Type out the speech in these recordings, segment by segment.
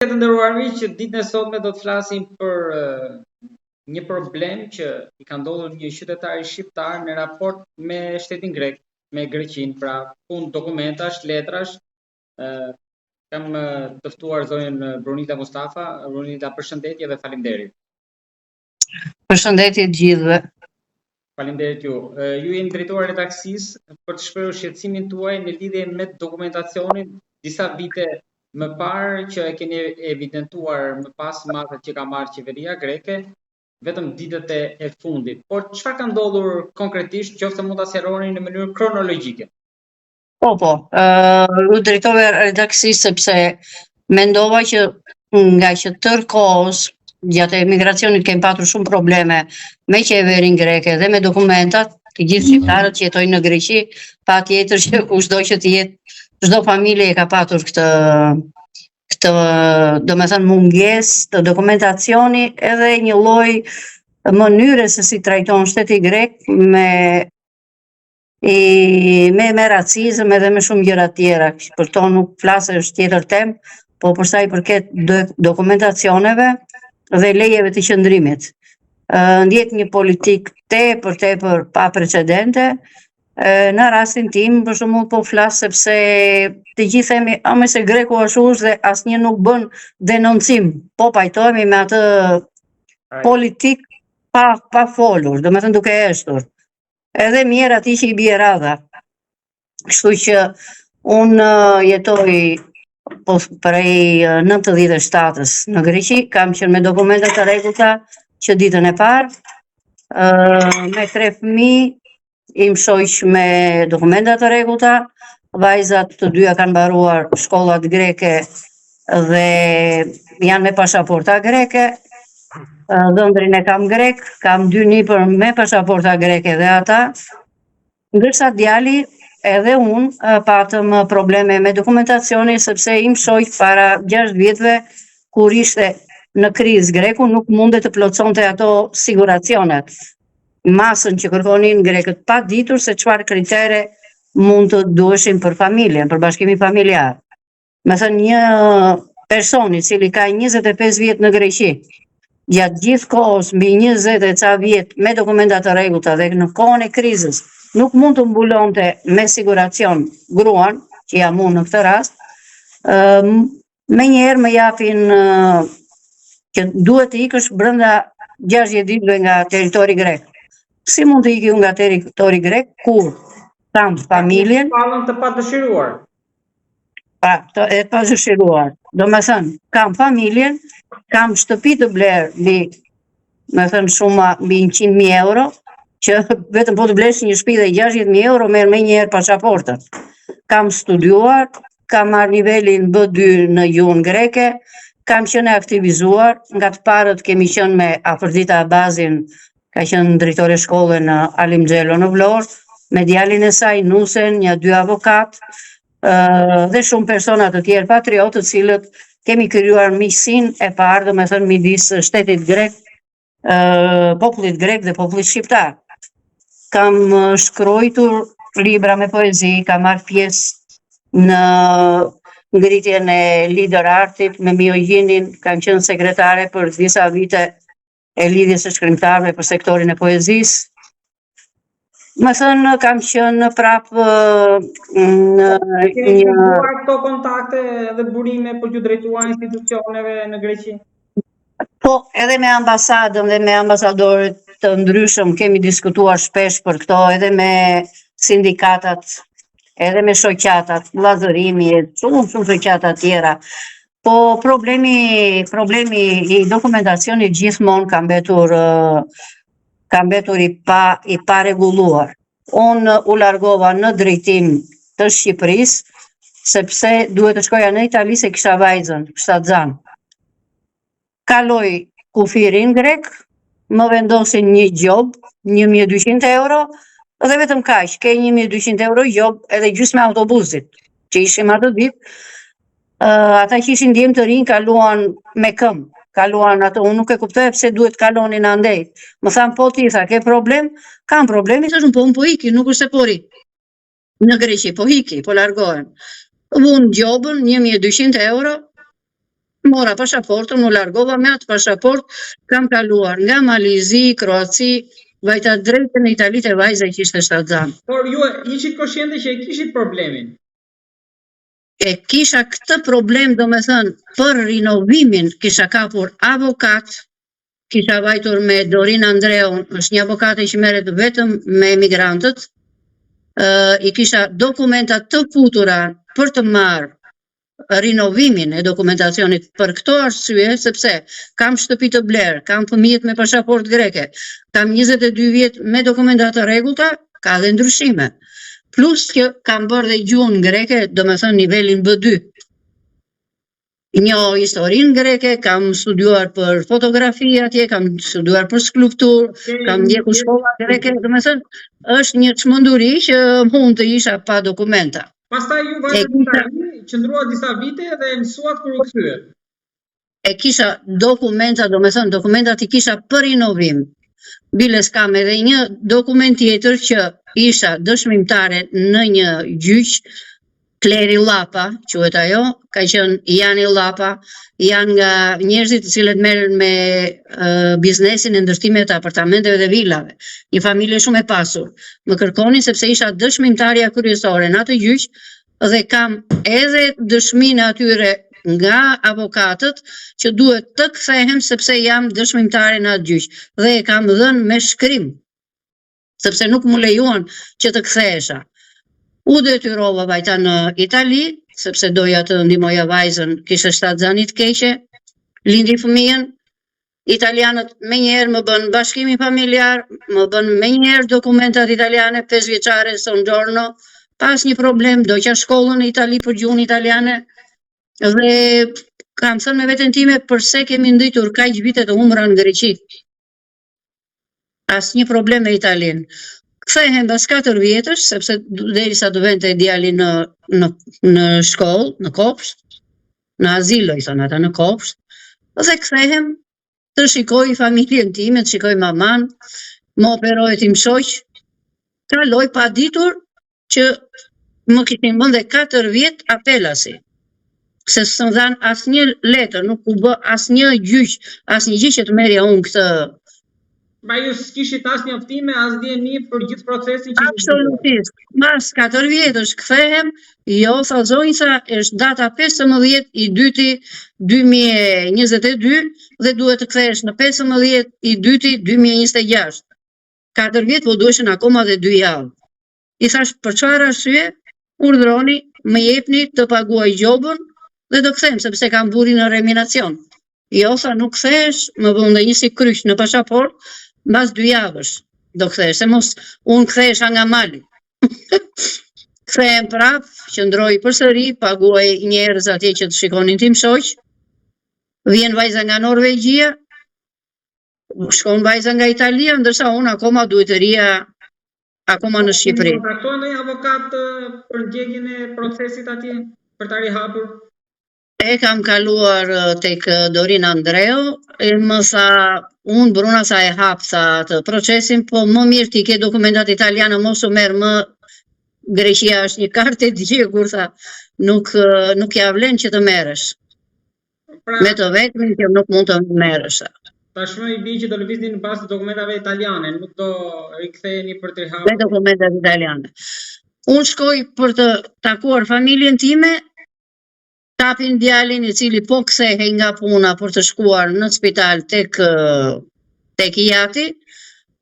Të nderuar miq, ditën e sotme do të flasim për një problem që i ka ndodhur një qytetari shqiptar në raport me shtetin grek, me Greqinë, pra punë dokumentash, letrash. Kam të ftuar zonjën Brunita Mustafa. Brunita, përshëndetje dhe faleminderit. Përshëndetje të gjithëve. Faleminderit ju. Ju jeni drejtori i redaksisë për të shprehur shqetësimin tuaj në lidhje me dokumentacionin disa vite më parë që e keni evidentuar më pas masat që ka marrë qeveria greke, vetëm ditët e fundit. Por çfarë ka ndodhur konkretisht, qoftë mund ta sqaroni në mënyrë kronologjike? U drejtova redaksisë sepse mendova që nga që tërë kohës gjatë emigracionit kemi patur shumë probleme me qeverinë greke dhe me dokumentat, të gjithë shqiptarët që jetojnë në Greqi, patjetër që kushdo që të jetë, çdo familje e ka patur këtë domethënë mungesë të dokumentacioni edhe një lloj mënyre se si trajton shteti grek me racizëm edhe me shumë gjëra tjera. Për to nuk flasë, është tjetër temë, po për sa i përket dokumentacioneve dhe lejeve të qëndrimit. Ndjet një politik tepër pa precedente. Në rastin tim, për shembull, po flas sepse të gjithë themi, me se greku është ush dhe asnjë nuk bën denoncim. Po pajtohemi me atë politik pa folur, domethënë duke eshtur. Edhe mirë atij që i bie radha. Kështu që unë jetoj prej 97-s në Greqi, kam qenë me dokumenta të rregullta që ditën e parë, me 3 fëmijë, im shoq me dokumenta të rregullta, vajzat të dyja kanë mbaruar shkollat greke dhe janë me pasaporta greke, dhëndrin e kam grek, kam 2 nipër me pasaporta greke dhe ata, ndërsa djali edhe unë patëm probleme me dokumentacioni sepse im shoq para 6 vjetëve kur ishte në krizë greku nuk mundet të plotësonte ato siguracionet. Masën që kërkonin grekët pa ditur se çfarë kritere mund të duheshin për familjen, për bashkimin familjar. Me thënë një person i cili ka 25 vjet në Greqi, gjatë gjithë kohës mbi 20 e ca vjet me dokumenta të rregullta dhe në kohën e krizës nuk mund të mbulonte me siguracion gruan, që jam unë në këtë rast, menjëherë më japin që duhet të ikësh brenda 60 ditëve nga territori grek. Si mund të iki nga territori grek kur kam familjen të padëshiruar? E padëshiruar. Domethënë, kam familjen, kam shtëpi të bler me thënë shuma mbi 100.000 euro, që vetëm po të blesh një shtëpi dhe 60.000 euro merr më njëherë pasaportën. Kam studiuar, kam marrë nivelin B2 në gjuhën greke, kam qenë aktivizuar, nga të parët kemi qenë me Afrodita Abazin, ka qenë drejtore shkolle në Alim Xhelo në Vlorë, me djalin e saj Nusen, një 2 avokat, dhe shumë persona të tjerë patriotë, të cilët kemi krijuar miqësinë e parë, domethënë midis shtetit grek, popullit grek dhe popullit shqiptar. Kam shkruar libra me poezi, kam marrë pjesë në ngritjen e lider artit me Miojinin, kam qenë sekretare për disa vite e lidhjes së shkrimtarëve për sektorin e poezisë. Më thënë, kam qenë prapë në Keni krijuar këto kontakte dhe burime për t'ju drejtuar institucioneve në Greqi? Po, edhe me ambasadën dhe me ambasadorët të ndryshëm kemi diskutuar shpesh për këto, edhe me sindikatat, edhe me shoqatat, vllazërimi, shumë shoqata tjera. Po problemi i dokumentacionit gjithmonë ka mbetur i pa rregulluar. Unë u largova në drejtim të Shqipërisë sepse duhet të shkoja në Itali se kisha vajzën, shtatzan. Kaloj kufirin grek, më vendosin një gjob, 1.200 euro, dhe vetëm kaq, ke 1.200 euro gjob edhe gjysmë autobusit, që ishim atë ditë. Ata që ishin djemë të rinj kaluan me këmbë, kaluan atë, unë nuk e kuptoja pse duhet kalonin andej. Më thanë, po ti, tha, ke problem? Kam problemi, thashun, po unë po iki, nuk është se po ri. Në Greqi, po iki, po largohen. Unë gjobën, 1.200 euro, mora pashaportën, u largova me atë pasaport, kam kaluar nga Malizi, Kroaci, vajta drejtë në Itali te vajza që ishte shtatzan. Por ju ishit koshente që e kishit problemin. E kisha këtë problem, do me thënë, për rinovimin kisha kapur avokat, kisha vajtur me Dorin Andreu, është një avokate që merret vetëm me emigrantët, i kisha dokumentat të futura për të marrë rinovimin e dokumentacionit për këto arsye, sepse kam shtëpi të blerë, kam fëmijët me pasaport greke, kam 22 vjet me dokumenta të rregullta, ka dhe ndryshime. Plus që kam bërë dhe gjuhën greke, do me thënë nivelin B2. Një historinë greke, kam studiuar për fotografi atje, kam studiuar për skulptur, kam ndjekur shkolla greke, do me thënë, është një çmenduri që mund të isha pa dokumenta. Pastaj ju vajtët në Itali, qëndruat disa vite dhe mësuat kur u kthye. E kisha dokumenta, do me thënë, dokumentat i kisha për rinovim. Biles kam edhe një dokument tjetër që isha dëshmimtare në një gjyq, Kleri Lapa, quhet ajo, ka qenë Jani Lapa, janë nga njerëzit të cilët merren me biznesin e ndërtimit të apartamenteve dhe vilave. Një familje shumë e pasur. Më kërkonin sepse isha dëshmimtarja kryesore në atë gjyq dhe kam edhe dëshminë atyre nga avokatët që duhet të kthehem sepse jam dëshmimtare në atë gjyq dhe e kam dhënë me shkrim sepse nuk më lejuan që të kthehesha. U detyrova vajta në Itali, sepse doja të ndihmoja vajzën, kisha shtatzanit keqe, lindi fëmijën, italianët me njerë më bën bashkimi familjar, më bën me njerë dokumentat italiane, 5 vjeçare, songiorno, pas një problem, doqa shkollën në Itali për gjuhën italiane, dhe kam thënë me veten time përse kemi nditur kaq vite të humra në Greqi. Asnjë problem me Italinë. Kthehem pas 4 vjetësh, sepse derisa të vente djali në shkollë, në kopsht, në azilo i thonë ata, në kopsht, dhe kthehem të shikoj familjen time, të shikoj maman, më operoi tim shoq, kaloj pa ditur që më kishin bën dhe 4 vjet apelasi. Se s'm dhan asnjë letër, nuk u bë asnjë gjyq, asnjë gjë që të merrja unë këtë. Ma ju s'kishit as njoftime, as dieni për gjithë procesin që... Absolutisht. Mas 4 vjetësh kthehem, jo, tha zonjca, është data 15 i 2 2022 dhe duhet të kthehesh në 15 i 2 2026. 4 vjet, po duheshin akoma dhe 2 javë. I thash, për çfarë arsye, urdhroni, më jepni të paguaj gjobën dhe do kthehem, sepse kam burrin në reminacion. Jo, tha, nuk kthehesh, më bën dhe një si kryq në pasaport, mbas 2 javësh do kthehesh, se mos unë kthehesha nga mali. Kthehem prap, qëndroj përsëri, paguaj njerëz atje që të shikonin tim shoq. Vjen vajza nga Norvegjia, shkon vajza nga Italia, ndërsa unë akoma duhet të rija akoma në Shqipëri. Kontaktuan ndonjë avokat për ndjekjen e procesit atje, për ta rihapur? E kam kaluar tek Dorin Andreu, më tha, unë Bruna sa e hap tha atë procesin, po më mirë ti ke dokumentat italiane, mos u merr më, Greqia është një kartë e djegur, tha, nuk ja vlen që të merresh. Me të vetmin që nuk mund të merresh. Tashmë i bie që do lëvizni në bazë të dokumentave italiane, nuk do riktheheni për të rihapur. Me dokumentat italiane. Unë shkoj për të takuar familjen time, tapin djalin i cili po kthehej nga puna për të shkuar në spital tek jati,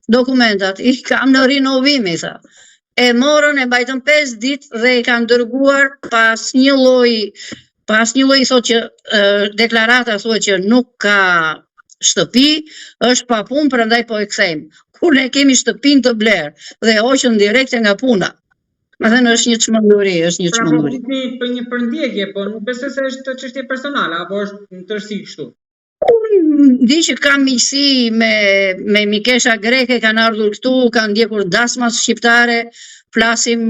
dokumentat i kam në rinovimi, tha. E morën, e mbajtën 5 ditë dhe i kanë dërguar pas një lloj thotë që deklarata thuhet që nuk ka shtëpi, është pa punë, prandaj po e kthejmë. Kur ne kemi shtëpinë të blerë dhe hoqën direkte nga puna. Më thënë është një çmenduri, është një çmenduri. Pra për një përndjekje, po nuk besoj se është çështje personale, apo është në tërësi kështu? Unë di që kam miqësi me mikesha greke, kanë ardhur këtu, kanë ndjekur dasmat shqiptare, flasim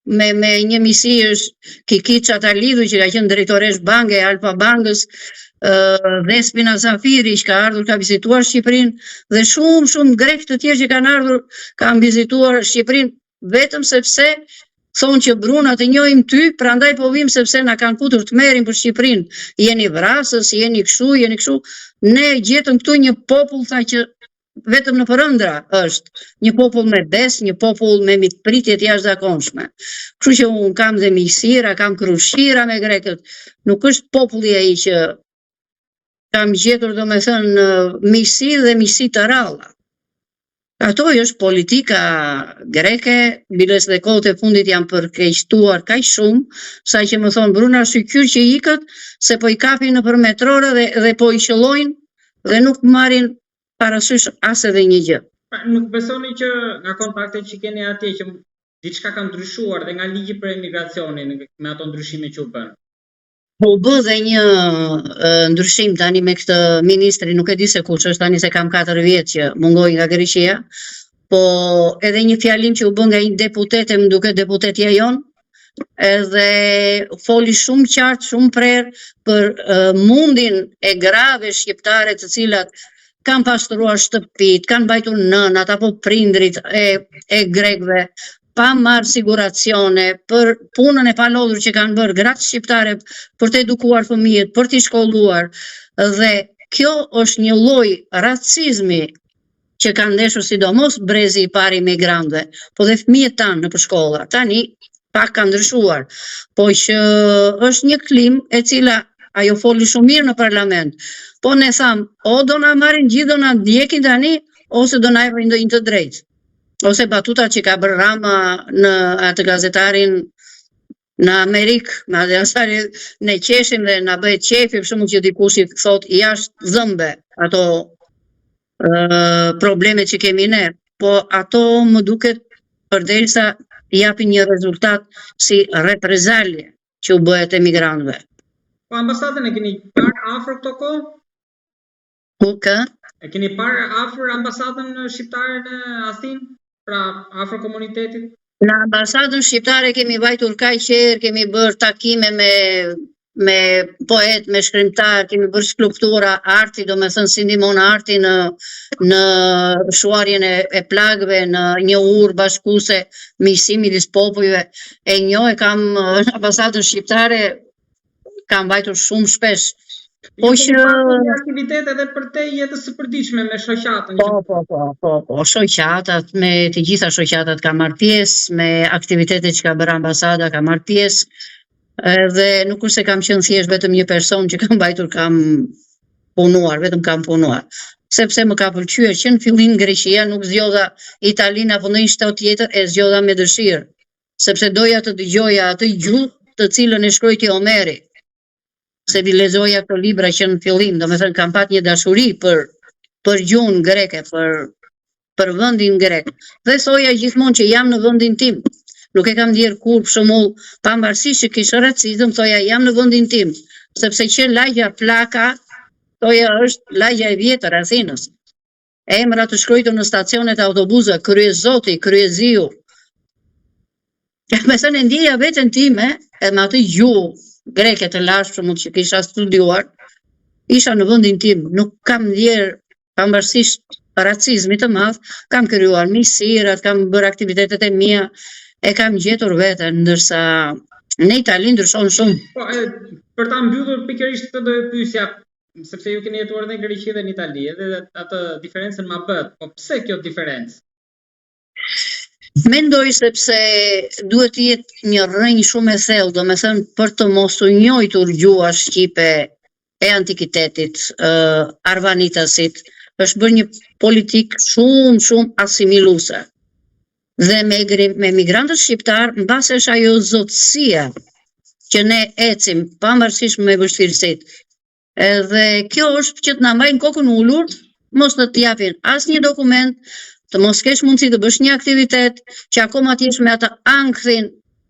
me një miqësi është Kiki Çatalidhu, që ka qenë drejtoresh banke, Alfa Bankës, Despina Zafiri, që ka ardhur, ka vizituar Shqipërinë, dhe shumë grek të tjerë që kanë ardhur, kanë vizituar Shqipërinë, vetëm sepse thonë që Bruna të njohim ty, prandaj po vim sepse na kanë futur të merrin për Shqipërinë. Jeni vrasës, jeni kështu. Ne gjetëm këtu një popull tha që vetëm në përëndra është, një popull me bes, një popull me mitpritje të jashtëzakonshme. Kështu që unë kam dhe miqësira, kam krushira me grekët. Nuk është populli ai që kam gjetur, domethënë, miqësi dhe miqësi të ralla. Ato është politika greke, biles dhe kohët e fundit janë përkeqëtuar kaq shumë, sa që më thonë Bruna Sykyr që ikët, se po i kapin nëpër metrore dhe po i qëllojnë dhe nuk marrin parasysh as edhe një gjë. Nuk besoni që nga kontaktet që keni atje që diçka ka ndryshuar dhe nga ligji për emigracionin me ato ndryshime që u bën? Po bë dhe një ndryshim tani me këtë ministri, nuk e di se kush është tani se kam 4 vjet që mungoj nga Greqia, po edhe një fjalim që u bën nga një deputete, më duket deputetja jon, edhe foli shumë qartë, shumë prerë për mundin e grave shqiptare të cilat kanë pastruar shtëpit, kanë mbajtur nënat apo prindrit e grekëve, pa marrë siguracione për punën e palodhur që kanë bërë gratë shqiptare për të edukuar fëmijët, për t'i shkolluar. Dhe kjo është një lloj racizmi që kanë ndeshur sidomos brezi i parë i migrantëve, po dhe fëmijët tanë në shkolla. Tani pak ka ndryshuar, po që është një klim e cila ajo foli shumë mirë në parlament. Po ne tham, o do na marrin gjithë, do na ndjekin tani, ose do na japin ndonjë të drejtë. Ose batuta që ka bërë Rama në atë gazetarin në Amerikë, në atë asari ne qeshim dhe na bëhet qefi, për shembull që dikush i thot jashtë dhëmbe ato problemet që kemi ne, po ato më duket përderisa japin një rezultat si reprezalje që u bëhet emigrantëve. Po ambasadën e keni parë afër këto kohë? Ku kë? E keni parë afër ambasadën shqiptare në Athinë? Pra, afër komunitetit? Në ambasadën shqiptare kemi vajtur kaq herë, kemi bërë takime me poet, me shkrimtar, kemi bërë skulptura, arti, domethënë si ndihmon arti në shuarjen e plagëve, në një urë bashkuese, miqësi midis popujve. E njoh, kam ambasadën shqiptare, kam vajtur shumë shpesh. Po që aktivitete edhe për te jetës së përditshme me shoqatën. Po, shoqatat, me të gjitha shoqatat ka marrë pjesë, me aktivitetet që ka bërë ambasada ka marrë pjesë, edhe nuk është se kam qenë thjesht vetëm një person që kam mbajtur, kam punuar, vetëm kam punuar. Sepse më ka pëlqyer që në fillim Greqia nuk zgjodha Italinë apo ndonjë shtet tjetër, e zgjodha me dëshirë, sepse doja të dëgjoja atë gjuhë të cilën e shkruajti Homeri. Se vi lexoja këto libra që në fillim, domethënë kam pat një dashuri për gjuhën greke, për vendin grek. Dhe thoja gjithmonë që jam në vendin tim. Nuk e kam ndier kur, për shembull, pavarësisht që kishte racizëm, thoja jam në vendin tim, sepse që lagja Flaka, thoja është lagja e vjetër e Athinës. Emra të shkruajtur në stacionet e autobusëve, Kryezoti, Kryeziu. Me thënë ndjeja veten time, edhe me atë gjuhë greke të lashëm që kisha studiuar, isha në vendin tim, nuk kam ndier pavarësisht racizmit të madh, kam krijuar miqësirat, kam bërë aktivitetet e mia, e kam gjetur veten, ndërsa në Itali ndryshon shumë. Po, për ta mbyllur pikërisht këtë do të pyesja, sepse ju keni jetuar edhe në Greqi dhe në Itali, edhe atë diferencën ma bët, po pse kjo diferencë? Mendoj sepse duhet të jetë një rrënjë shumë e thellë, domethënë për të mos u njohur gjuha shqipe e antikitetit, arvanitasit, është bërë një politikë shumë asimiluese. Dhe me migrantët shqiptar, mbase është ajo zotësia që ne ecim pavarësisht me vështirësitë. Edhe kjo është që të na mbajnë kokën ulur, mos të japin asnjë dokument, të mos kesh mundësi të bësh një aktivitet, që akoma t'jesh me atë ankthrin,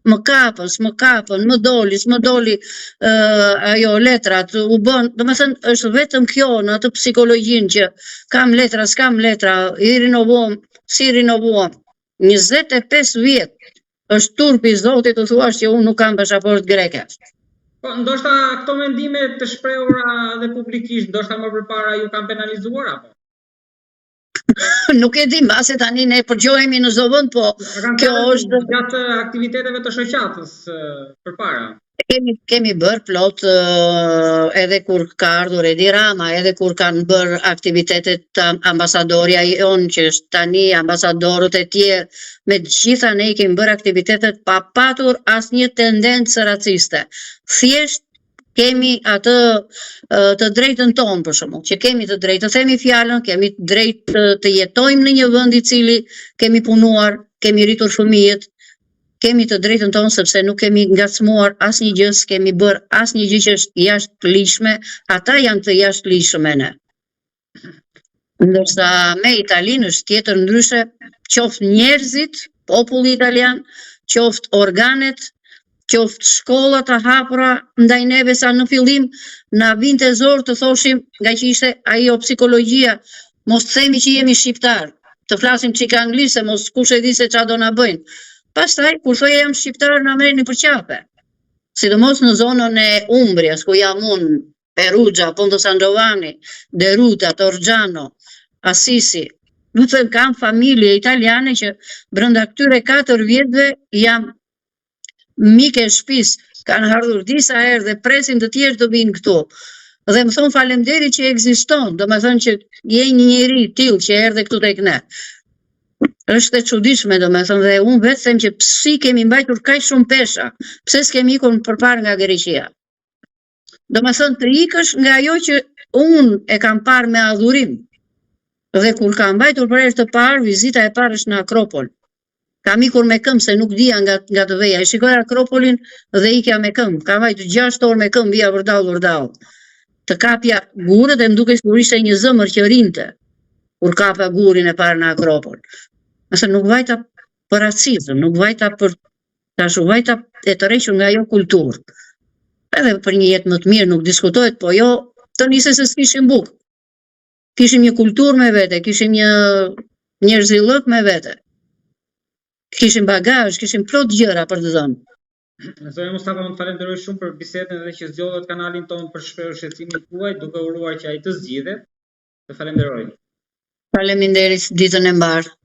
më kapën, më doli ajo letrat, u bën, domethënë është vetëm kjo në atë psikologjinë që kam letra, s'kam letra, i rinovuam, si rinovuam. 25 vjet është turpi i Zotit të thuash që unë nuk kam pasaport greke. Po, ndoshta këto mendime të shprehura dhe publikisht, ndoshta më përpara ju kanë penalizuar apo? Nuk e di, mbase tani ne përgjohemi në çdo vend, po kjo është gjatë aktiviteteve të shoqatës përpara. Kemi bërë plot edhe kur ka ardhur Edi Rama, edhe kur kanë bërë aktivitetet të ambasadorja jonë, që është tani ambasadorët e tjerë, me të gjitha ne i kemi bërë aktivitetet pa patur asnjë tendencë raciste. Thjesht kemi atë të drejtën tonë, për shembull, që kemi të drejtë të themi fjalën, kemi të drejtë të jetojmë në një vend i cili kemi punuar, kemi rritur fëmijët, kemi të drejtën tonë sepse nuk kemi ngacmuar asnjë gjë, s'kemi bërë asnjë gjë që është jashtëligjshme, ata janë të jashtëligjshme ne. Ndërsa me Italinë është tjetër ndryshe, qoftë njerëzit, populli italian, qoftë organet, qoftë shkollat të hapura ndaj neve, sa në fillim na vinte zor të thoshim, nga që ishte ajo psikologjia, mos themi që jemi shqiptar, të flasim çik anglisht, se mos kush e di se çfarë do na bëjnë. Pastaj, kur thoja jam shqiptar, na merrni për qape. Sidomos në zonën e Umbrias, ku jam unë, Perugia, Ponte San Giovanni, Deruta, Torgiano, Assisi. Më thënë, kam familje italiane që brenda këtyre 4 vjetëve jam mike e shtëpisë, kanë ardhur disa herë dhe presin të tjerë të vinë këtu. Dhe më thonë faleminderit që ekziston, do me thënë që je një njeri tillë që erdhe këtu tek ne. Është e çuditshme, do me thënë, dhe unë vetë them që pse kemi mbajtur kaq shumë pesha, pse s'kemi ikur përpara nga Greqia. Do me thënë të ikësh nga ajo që unë e kam parë me adhurim. Dhe kur kam mbajtur për herë të parë, vizita e parë është në Akropol. Kam ikur me këmbë se nuk dija nga të veja. E shikoj Akropolin dhe ikja me këmbë. Kam vajtur 6 orë me këmbë via vërdall. Të kapja gurët e më duke sikur ishte një zëmër që rinte kur kapa gurin e parë në Akropol. Nëse nuk vajta për racizëm, nuk vajta për tash, vajta e të rrequr nga ajo kulturë. Edhe për një jetë më të mirë nuk diskutohet, po jo të nisë se s'kishim bukë. Kishim një kulturë me vete, kishim një njerëzillëk me vete. Kishim bagazh, kishim plot gjëra për të dhënë. Zonja Mustafa, më të falenderoj shumë për bisedën dhe që zgjodhet kanalin tonë për shprehur shqetësimin tuaj, duke uruar që ai të zgjidhet. Të falenderoj. Faleminderit, ditën e mbarë.